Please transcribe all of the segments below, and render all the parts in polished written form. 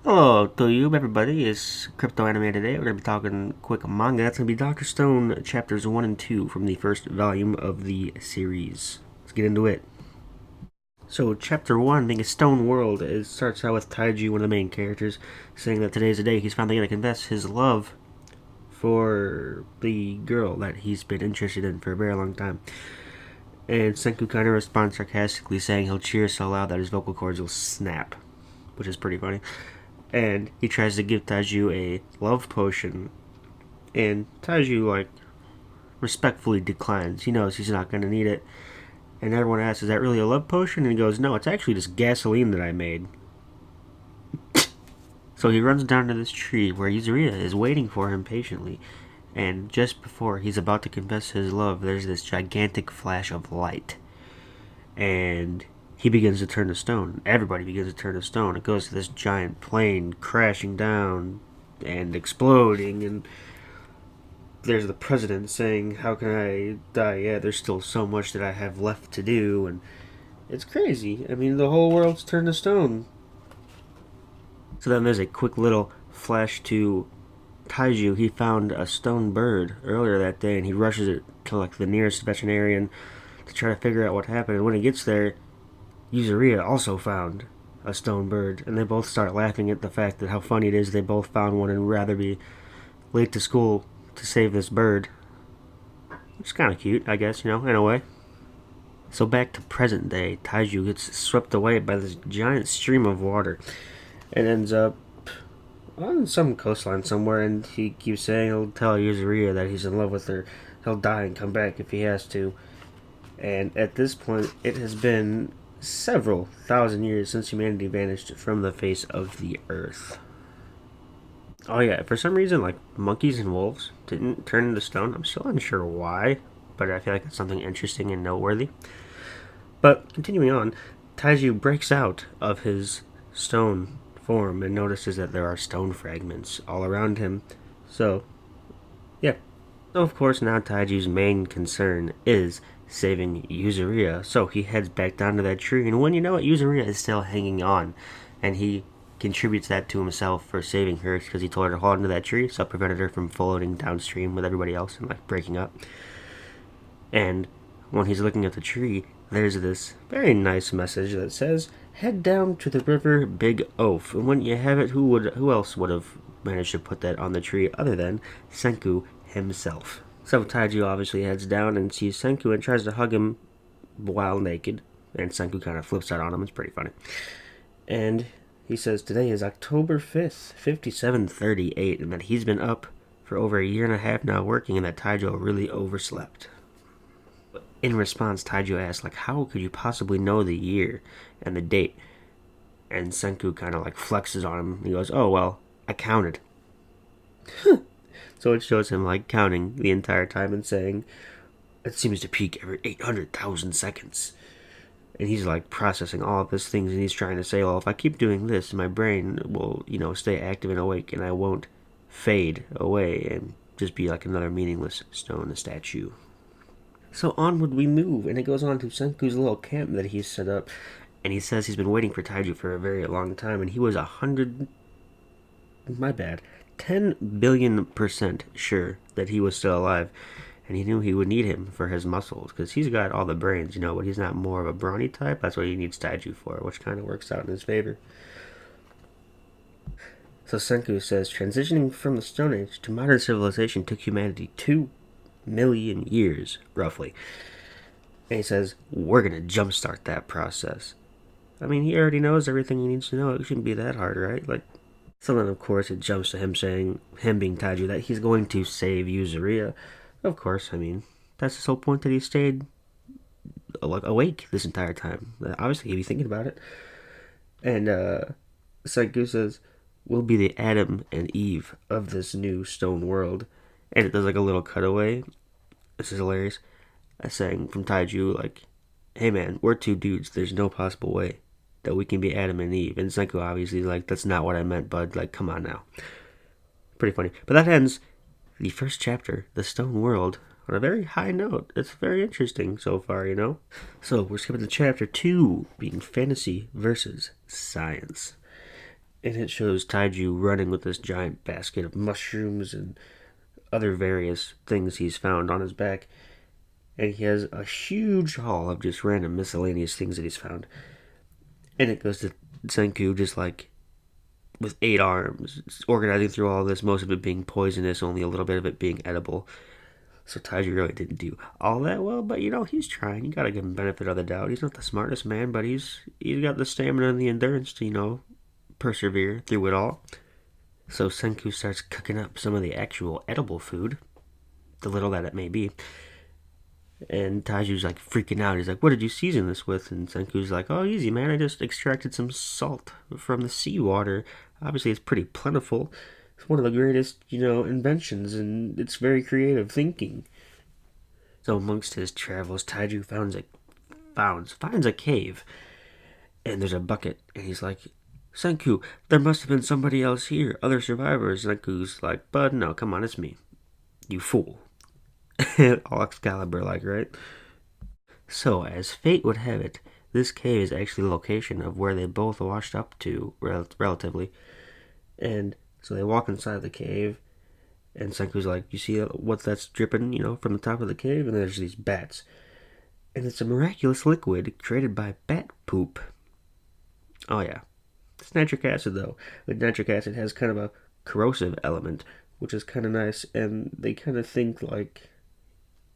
Hello to you, everybody. It's Crypto Anime today. We're going to be talking quick manga. That's going to be Dr. Stone chapters 1 and 2 from the first volume of the series. Let's get into it. So, chapter 1, being a stone world, it starts out with Taiju, one of the main characters, saying that today's the day he's finally going to confess his love for the girl that he's been interested in for a very long time. And Senku kind of responds sarcastically, saying he'll cheer so loud that his vocal cords will snap, which is pretty funny. And he tries to give Taiju a love potion, and Taiju respectfully declines. He knows he's not going to need it, and everyone asks, "Is that really a love potion?" And he goes, "No, it's actually just gasoline that I made." So he runs down to this tree where Yuzuriya is waiting for him patiently, and just before he's about to confess his love, there's this gigantic flash of light, and he begins to turn to stone. Everybody begins to turn to stone. It goes to this giant plane crashing down and exploding, and there's the president saying, "How can I die? Yeah, there's still so much that I have left to do," and it's crazy. I mean, the whole world's turned to stone. So then there's a quick little flash to Taiju. He found a stone bird earlier that day, and he rushes it to the nearest veterinarian to try to figure out what happened. And when he gets there, Yuzuriya also found a stone bird, and they both start laughing at the fact that how funny it is they both found one and would rather be late to school to save this bird. It's kind of cute, I guess, in a way. So back to present day, Taiju gets swept away by this giant stream of water and ends up on some coastline somewhere, and he keeps saying he'll tell Yuzuriya that he's in love with her. He'll die and come back if he has to. And at this point, it has been several thousand years since humanity vanished from the face of the earth. Oh yeah, for some reason, monkeys and wolves didn't turn into stone. I'm still unsure why, but I feel like it's something interesting and noteworthy. But continuing on, Taiju breaks out of his stone form and notices that there are stone fragments all around him. So, yeah. Of course, now Taiju's main concern is saving Yuzuriya, so he heads back down to that tree, and when you know it, Yuzuriya is still hanging on, and he contributes that to himself for saving her because he told her to hold onto that tree, so it prevented her from floating downstream with everybody else and breaking up. And when he's looking at the tree, there's this very nice message that says, "Head down to the river Big Oaf." And when you have it, who else would have managed to put that on the tree other than Senku himself? So Taiju obviously heads down and sees Senku and tries to hug him while naked. And Senku kind of flips out on him. It's pretty funny. And he says today is October 5th, 5738, and that he's been up for over a year and a half now working, and that Taiju really overslept. In response, Taiju asks, how could you possibly know the year and the date? And Senku kind of flexes on him. He goes, "Oh, well, I counted." So it shows him counting the entire time and saying, "It seems to peak every 800,000 seconds." And he's processing all of his things, and he's trying to say, well, if I keep doing this, my brain will, stay active and awake, and I won't fade away and just be another meaningless stone statue. So onward we move, and it goes on to Senku's little camp that he's set up, and he says he's been waiting for Taiju for a very long time, and he was 10 billion% sure that he was still alive, and he knew he would need him for his muscles, because he's got all the brains, but he's not more of a brawny type. That's what he needs Taiju for, which kind of works out in his favor. So Senku says, transitioning from the Stone Age to modern civilization took humanity 2 million years, roughly. And he says, we're going to jumpstart that process. I mean, he already knows everything he needs to know. It shouldn't be that hard, right? So then, of course, it jumps to him saying, him being Taiju, that he's going to save Yuzuriya. Of course, I mean, that's his whole point, that he stayed awake this entire time. Obviously, he'd be thinking about it. And Senku says, we'll be the Adam and Eve of this new stone world. And it does a little cutaway. This is hilarious. Saying from Taiju, hey man, we're two dudes. There's no possible way that we can be Adam and Eve. And Senku obviously that's not what I meant, bud. Come on now. Pretty funny. But that ends the first chapter, The Stone World, on a very high note. It's very interesting so far, So we're skipping to chapter 2, being fantasy versus science. And it shows Taiju running with this giant basket of mushrooms and other various things he's found on his back. And he has a huge haul of just random miscellaneous things that he's found. And it goes to Senku just like with 8 arms, organizing through all this, most of it being poisonous, only a little bit of it being edible. So Taiji really didn't do all that well, but he's trying. You gotta give him benefit of the doubt. He's not the smartest man, but he's got the stamina and the endurance to persevere through it all. So Senku starts cooking up some of the actual edible food, the little that it may be. And Taiju's like freaking out. He's like, "What did you season this with?" And Senku's like, "Oh, easy, man. I just extracted some salt from the seawater. Obviously, it's pretty plentiful. It's one of the greatest, inventions, and it's very creative thinking." So, amongst his travels, Taiju finds a cave, and there's a bucket, and he's like, "Senku, there must have been somebody else here, other survivors." Senku's like, "Bud, no, come on, it's me. You fool." All Excalibur like, right? So, as fate would have it, this cave is actually the location of where they both washed up to, relatively. And so they walk inside the cave, and Senku's like, "You see what that's dripping, from the top of the cave?" And there's these bats. And it's a miraculous liquid created by bat poop. Oh, yeah. It's nitric acid, though. But nitric acid has kind of a corrosive element, which is kind of nice. And they kind of think like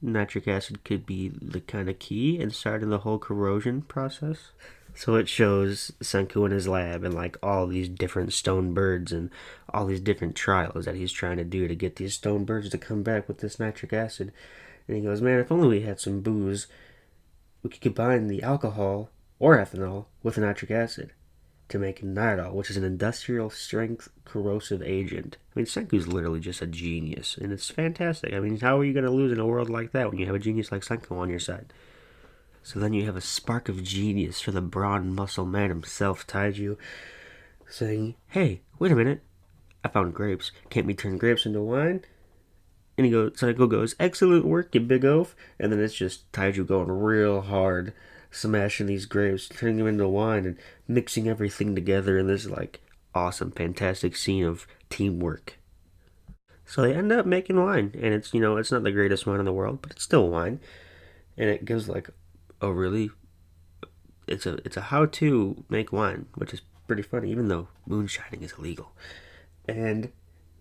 nitric acid could be the kind of key in starting the whole corrosion process. So it shows Senku in his lab and like all these different stone birds and all these different trials that he's trying to do to get these stone birds to come back with this nitric acid. And he goes, "Man, if only we had some booze, we could combine the alcohol or ethanol with nitric acid to make nitol, which is an industrial strength corrosive agent." I mean, Senku's literally just a genius, and it's fantastic. I mean, how are you going to lose in a world like that when you have a genius like Senku on your side? So then you have a spark of genius for the brawn muscle man himself, Taiju, saying, "Hey, wait a minute. I found grapes. Can't we turn grapes into wine?" And Senku goes, "Excellent work, you big oaf." And then it's just Taiju going real hard, smashing these grapes, turning them into wine, and mixing everything together in this, like, awesome, fantastic scene of teamwork. So they end up making wine, and it's not the greatest wine in the world, but it's still wine. And it gives, like, a really it's a how to make wine, which is pretty funny, even though moonshining is illegal. And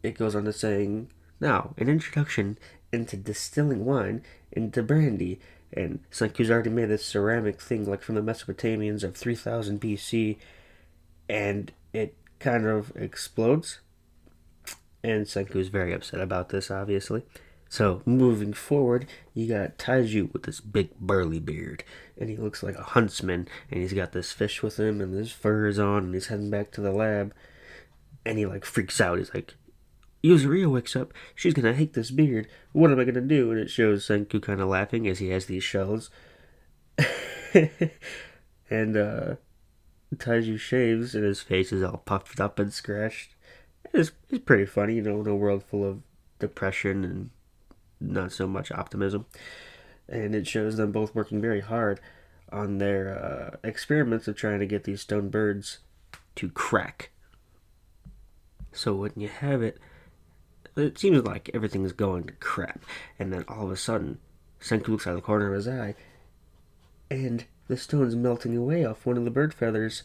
it goes on to saying, "Now, an introduction into distilling wine into brandy." And Senku's already made this ceramic thing like from the Mesopotamians of 3000 BC, and it kind of explodes. And Senku's very upset about this, obviously. So, moving forward, you got Taiju with this big burly beard, and he looks like a huntsman, and he's got this fish with him, and his fur is on, and he's heading back to the lab, and he, like, freaks out. He's like, "Yuzuriya wakes up, she's gonna hate this beard, what am I gonna do?" And it shows Senku kind of laughing as he has these shells. And, Taiju shaves, and his face is all puffed up and scratched. It's pretty funny, in a world full of depression and not so much optimism. And it shows them both working very hard on their experiments of trying to get these stone birds to crack. So when you have it, it seems like everything's going to crap. And then all of a sudden, Senku looks out of the corner of his eye, and the stone's melting away off one of the bird feathers.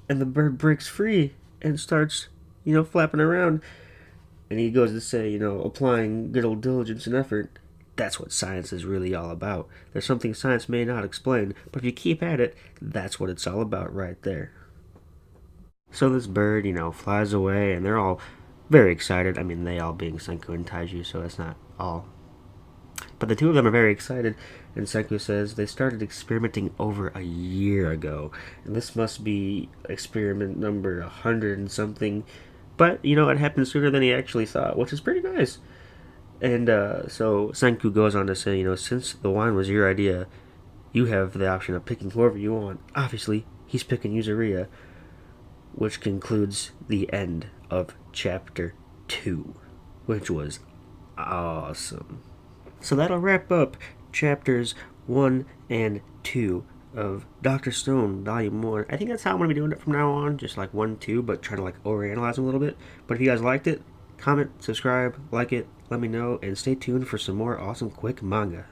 And the bird breaks free and starts, flapping around. And he goes to say, applying good old diligence and effort, that's what science is really all about. There's something science may not explain, but if you keep at it, that's what it's all about right there. So this bird, flies away, and they're all very excited. I mean, they all being Senku and Taiju, so it's not all. But the two of them are very excited, and Senku says they started experimenting over a year ago. And this must be experiment number 100 and something. But, it happened sooner than he actually thought, which is pretty nice. And so Senku goes on to say, since the wine was your idea, you have the option of picking whoever you want. Obviously, he's picking Yuzuriya, which concludes the end of chapter 2, which was awesome. So that'll wrap up chapters 1 and 2 of Dr. Stone, Volume 1. I think that's how I'm going to be doing it from now on, just like 1, 2, but trying to like overanalyze them a little bit. But if you guys liked it, comment, subscribe, like it, let me know, and stay tuned for some more awesome quick manga.